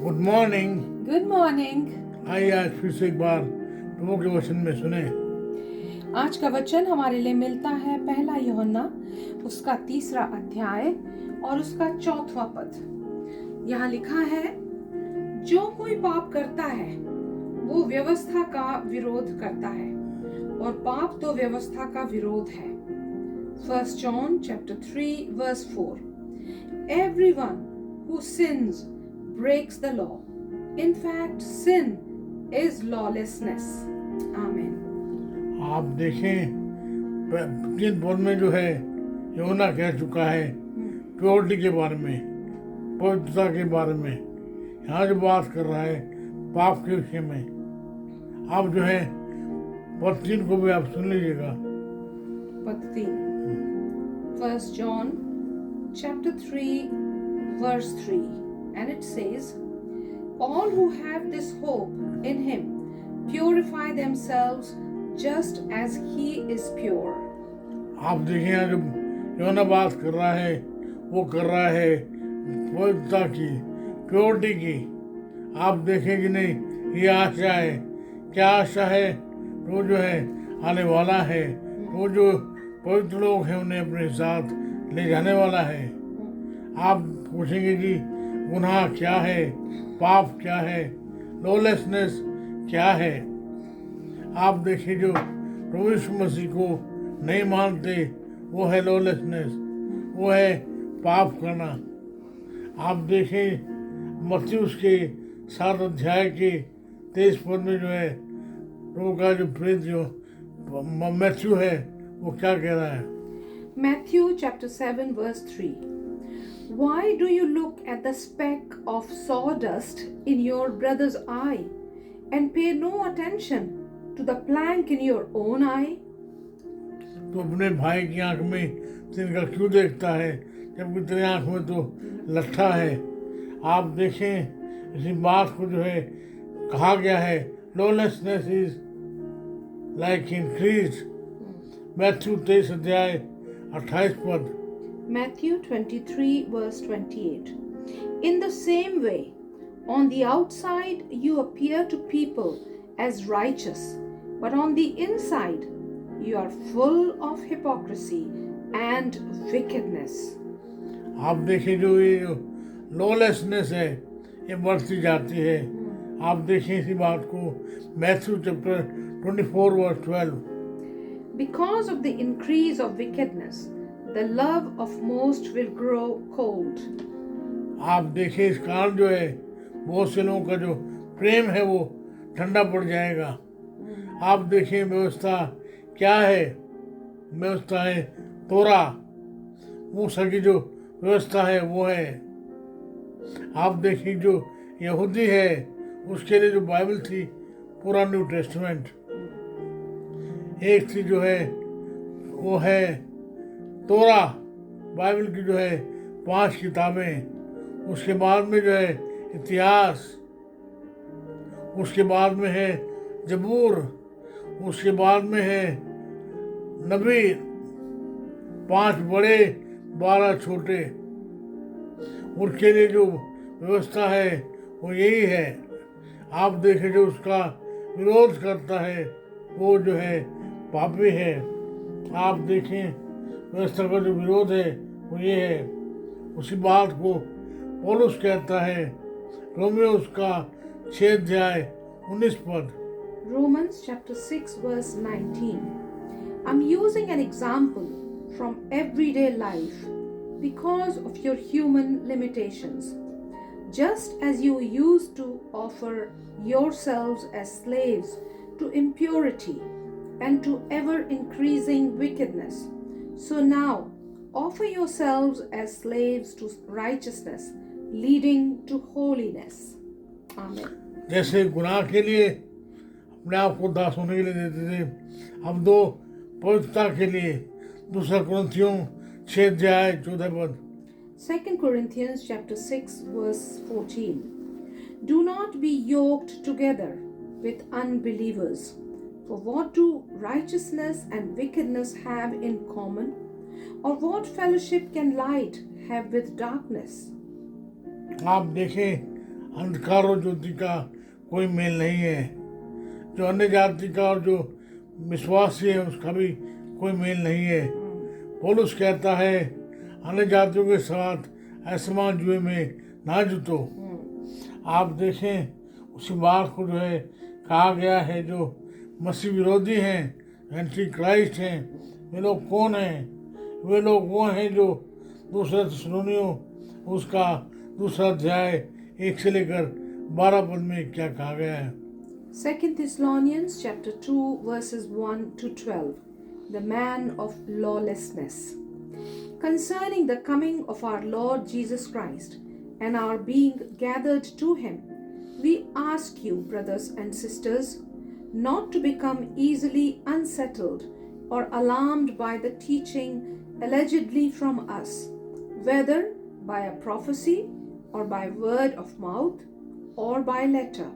Good morning. Good morning. आइए आज फिर से एक बार प्रभु के वचन में सुने। आज का वचन हमारे लिए मिलता है पहला यूहन्ना उसका 3 अध्याय और उसका 4वां पद। यहाँ लिखा है, जो कोई पाप करता है वो व्यवस्था का विरोध करता है और पाप तो व्यवस्था का विरोध है। 1 John chapter 3 verse 4. Everyone who sins breaks the law. In fact, sin is lawlessness. Amen. आप देखें जिन पद में जो है यूहन्ना कह चुका है प्योरिटी के बारे में, पवित्रता के बारे में, यहाँ जो बात कर रहा है पाप के विषय में। आप जो है पद 3 को भी आप सुन लीजिएगा। पद 3 1 John chapter 3 verse 3, and it says, all who have this hope in him purify themselves just as he is pure. आप देखें यहाँ जो यूहन्ना बात कर रहा है वो कर रहा है पवित्रता की, प्योरिटी की। आप देखें कि नहीं, ये आशा है। क्या आशा है? वो जो है आने वाला है, वो जो पवित्र लोग हैं उन्हें अपने साथ ले जाने वाला है। आप पूछेंगे कि गुनाह क्या है, पाप क्या है, लॉलेसनेस क्या है। आप देखिए जो प्रभु यीशु मसीह को नहीं मानते वो है लॉलेसनेस, वो है पाप करना। आप देखें मत्ती उसके 7 अध्याय के 23 पद में जो है प्रभु का जो प्रेरित जो मैथ्यू है वो क्या कह रहा है। Matthew chapter 7 verse 3. Why do you look at the speck of sawdust in your brother's eye and pay no attention to the plank in your own eye? तो अपने भाई की आंख में तिनका क्यों देखता है जबकि तेरी आंख में तो लट्ठा है। आप देखें इसी बात को जो है कहा गया है, lawlessness is like increase. Matthew 23 अध्याय 28 पद। Matthew 23 verse 28. In the same way, on the outside you appear to people as righteous, but on the inside you are full of hypocrisy and wickedness. आप देखिए जो ये lawlessness है ये बढ़ती जाती है। आप देखें इसी बात को Matthew chapter 24 verse 12। Because of the increase of wickedness, the love of most will grow cold. आप देखिए इस कारण जो है बहुत से लोगों का जो प्रेम है वो ठंडा पड़ जाएगा। आप देखिए व्यवस्था क्या है, व्यवस्था है तोरा, मूसा की जो व्यवस्था है वो है। आप देखिए जो यहूदी है उसके लिए जो बाइबल थी पूरा न्यू टेस्टमेंट, एक थी जो है वो है तोरा, बाइबल की जो है 5 किताबें। उसके बाद में जो है इतिहास, उसके बाद में है जबूर, उसके बाद में है नबी, 5 बड़े 12 छोटे। उनके लिए जो व्यवस्था है वो यही है। आप देखें जो उसका विरोध करता है वो जो है पापी है। आप देखें व्यवस्था का जो विरोध है वो ये है। उसी बात को पौलुस कहता है रोमियो उसका 6 अध्याय 19 पद। Romans chapter 6 verse 19. I'm using an example from everyday life because of your human limitations. Just as you used to offer yourselves as slaves to impurity and to ever increasing wickedness, so now offer yourselves as slaves to righteousness, leading to holiness. Amen. जैसे गुनाह के लिए अपने आप को दास होने के लिए देते थे, अब दो पवित्रता के लिए। 2 कुरिन्थियों 6 अध्याय 14 पद। 2 Corinthians chapter 6 verse 14. Do not be yoked together with unbelievers. For what do righteousness and wickedness have in common? Or what fellowship can light have with darkness? आप देखें अंधकार और ज्योति का कोई मेल नहीं है। जो अन्य जाति का और जो विश्वासी है उसका भी कोई मेल नहीं है। पौलुस कहता है अन्य जातियों के साथ असमान जुए में ना जुटो। आप देखें उसी बात को जो है कहा गया है, जो मसीह विरोधी हैं, एंटी क्राइस्ट हैं, वे लोग कौन हैं? वे लोग वो हैं जो दूसरा थिस्सलुनीयों उसका दूसरा अध्याय 1 से लेकर 12 पद में क्या कहा गया है। 2 Thessalonians chapter 2 verses 1 to 12. The man of lawlessness. Concerning the coming of our Lord Jesus Christ and our being gathered to him, we ask you, brothers and sisters, not to become easily unsettled or alarmed by the teaching allegedly from us, whether by a prophecy or by word of mouth or by letter,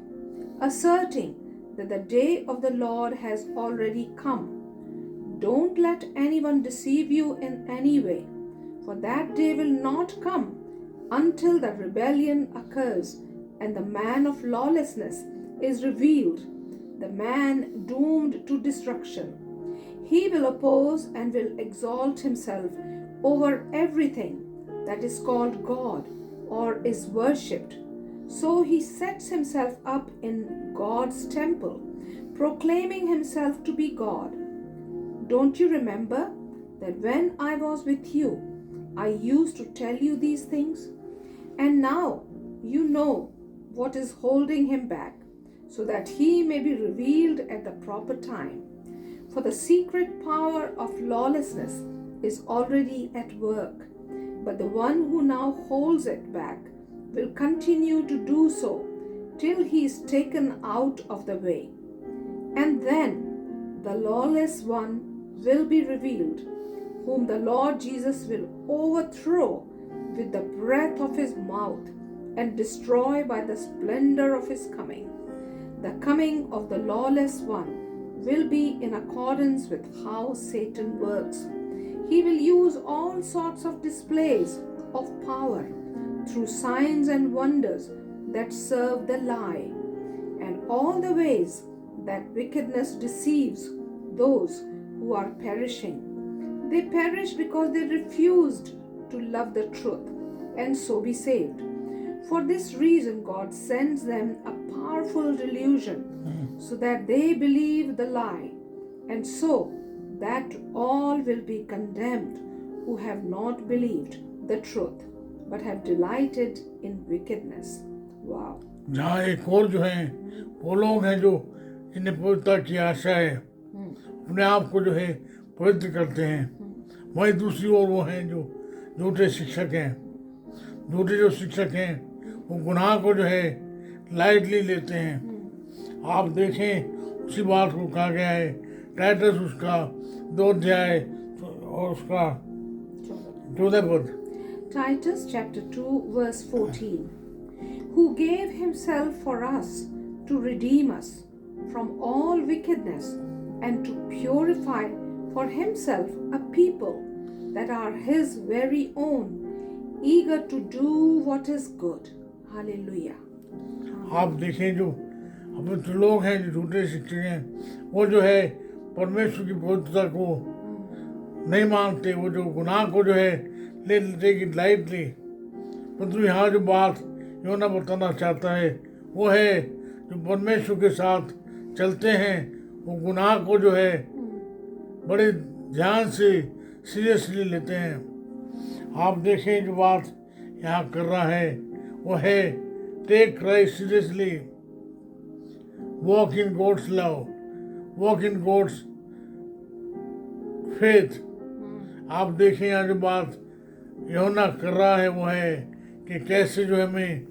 asserting that the day of the Lord has already come. Don't let anyone deceive you in any way, for that day will not come until the rebellion occurs and the man of lawlessness is revealed, the man doomed to destruction. He will oppose and will exalt himself over everything that is called God or is worshipped. So he sets himself up in God's temple, proclaiming himself to be God. Don't you remember that when I was with you, I used to tell you these things? And now you know what is holding him back, so that he may be revealed at the proper time. For the secret power of lawlessness is already at work, but the one who now holds it back will continue to do so till he is taken out of the way. And then the lawless one will be revealed, whom the Lord Jesus will overthrow with the breath of his mouth and destroy by the splendor of his coming. The coming of the lawless one will be in accordance with how Satan works. He will use all sorts of displays of power through signs and wonders that serve the lie, and all the ways that wickedness deceives those who are perishing. They perish because they refused to love the truth and so be saved. For this reason, God sends them a powerful delusion so that they believe the lie, and so that all will be condemned who have not believed the truth but have delighted in wickedness. Wow. जहाँ एक और जो है वो लोग हैं जो जिन्हें पवित्रता की आशा है, अपने आप को जो है पवित्र करते हैं। वहीं दूसरी ओर वो हैं जो झूठे शिक्षक हैं। झूठे जो शिक्षक हैं वो गुनाह को जो है लाइटली लेते हैं। आप देखें उसी बात को कहा गया है टाइटस उसका 2 अध्याय और उसका 14 पद। Titus chapter 2 verse 14. Who gave himself for us to redeem us from all wickedness and to purify for himself a people that are his very own, eager to do what is good. Hallelujah. आप देखें जो अपने लोग हैं जो झूठे शिक्षक हैं वो जो है परमेश्वर की पवित्रता को नहीं मानते। वो जो गुनाह को जो है ले लेते कि लाइटली। परंतु यहाँ जो बात योना बताना चाहता है वो है जो परमेश्वर के साथ चलते हैं वो गुनाह को जो है बड़े ध्यान से सीरियसली लेते हैं। आप देखें जो बात यहाँ कर रहा है वो है take Christ seriously, walk in God's love, walk in God's faith. आप देखें यहाँ जो बात योना कर रहा है वो है कि कैसे जो हमें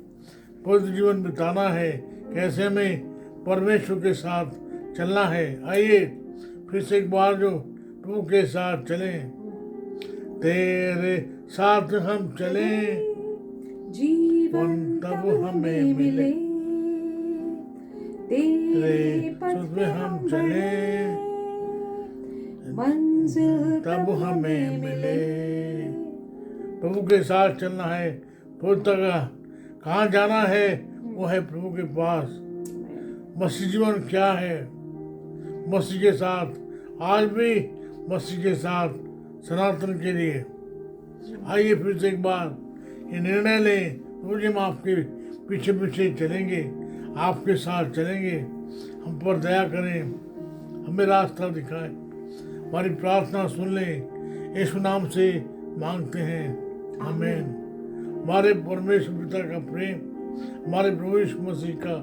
पवित्र जीवन बिताना है, कैसे हमें परमेश्वर के साथ चलना है। आइए फिर से एक बार जो प्रभु के साथ चलें। तेरे साथ हम चलें जीवन तब हमें मिले, तेरे पथ में हम चलें मंजिल तब हमें मिले। प्रभु के साथ चलना है। पवित्रता कहाँ जाना है वो है प्रभु के पास। मसीह जीवन क्या है? मसीह के साथ, आज भी मसीह के साथ सनातन के लिए। आइए फिर से एक बार ये निर्णय लें, रोज हम आपके पीछे पीछे चलेंगे, आपके साथ चलेंगे। हम पर दया करें, हमें रास्ता दिखाएं, हमारी प्रार्थना सुन लें। यीशु नाम से मांगते हैं, आमीन। हमारे परमेश्वर पिता का प्रेम, हमारे प्रभु यीशु मसीह का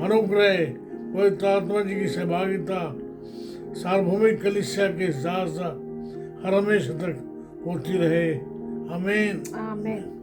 अनुग्रह, पवित्र आत्मा जी की सहभागिता सार्वभौमिक कलीसिया के साथ साथ हर हमेशा तक होती रहे, आमीन। आमीन।